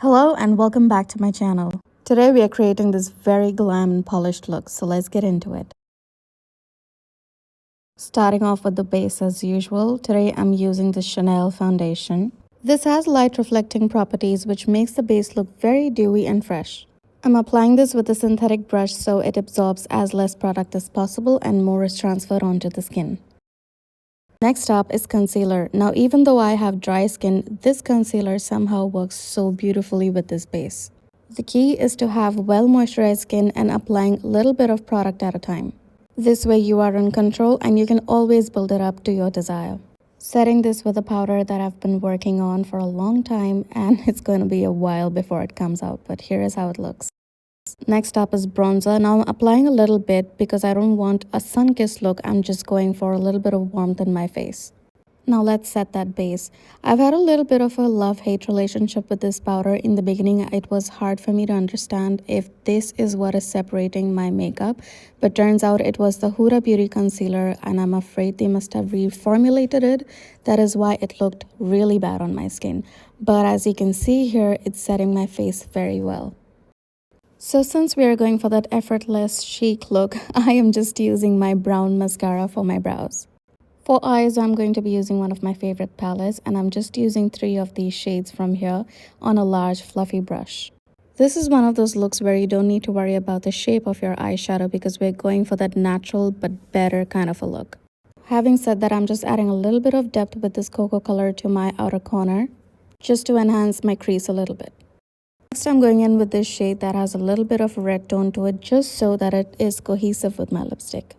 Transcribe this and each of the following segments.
Hello and welcome back to my channel. Today we are creating this very glam and polished look, so let's get into it. Starting off with the base as usual, today I'm using the Chanel foundation. This has light reflecting properties which makes the base look very dewy and fresh. I'm applying this with a synthetic brush so it absorbs as less product as possible and more is transferred onto the skin. Next up is concealer. Now even though I have dry skin, this concealer somehow works so beautifully with this base. The key is to have well moisturized skin and applying a little bit of product at a time. This way you are in control and you can always build it up to your desire. Setting this with a powder that I've been working on for a long time and it's going to be a while before it comes out, but here is how it looks. Next up is bronzer. Now I'm applying a little bit because I don't want a sun-kissed look. I'm just going for a little bit of warmth in my face. Now let's set that base. I've had a little bit of a love-hate relationship with this powder. In the beginning, it was hard for me to understand if this is what is separating my makeup. But turns out it was the Huda Beauty concealer and I'm afraid they must have reformulated it. That is why it looked really bad on my skin. But as you can see here, it's setting my face very well. So since we are going for that effortless chic look, I am just using my brown mascara for my brows. For eyes, I'm going to be using one of my favorite palettes and I'm just using 3 of these shades from here on a large fluffy brush. This is one of those looks where you don't need to worry about the shape of your eyeshadow because we're going for that natural but better kind of a look. Having said that, I'm just adding a little bit of depth with this cocoa color to my outer corner just to enhance my crease a little bit. Next, I'm going in with this shade that has a little bit of red tone to it just so that it is cohesive with my lipstick.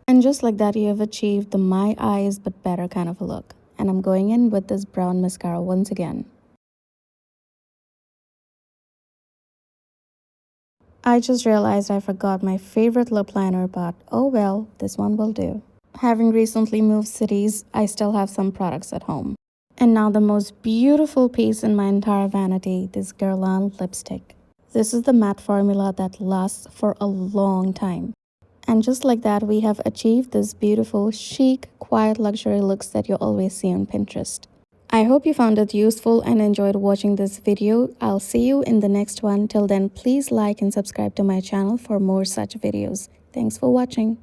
And just like that, you have achieved the my eyes but better kind of a look. And I'm going in with this brown mascara once again. I just realized I forgot my favorite lip liner, but oh well, this one will do. Having recently moved cities, I still have some products at home. And now the most beautiful piece in my entire vanity, this Guerlain lipstick. This is the matte formula that lasts for a long time. And just like that, we have achieved this beautiful, chic, quiet luxury looks that you always see on Pinterest. I hope you found it useful and enjoyed watching this video. I'll see you in the next one. Till then, please like and subscribe to my channel for more such videos. Thanks for watching.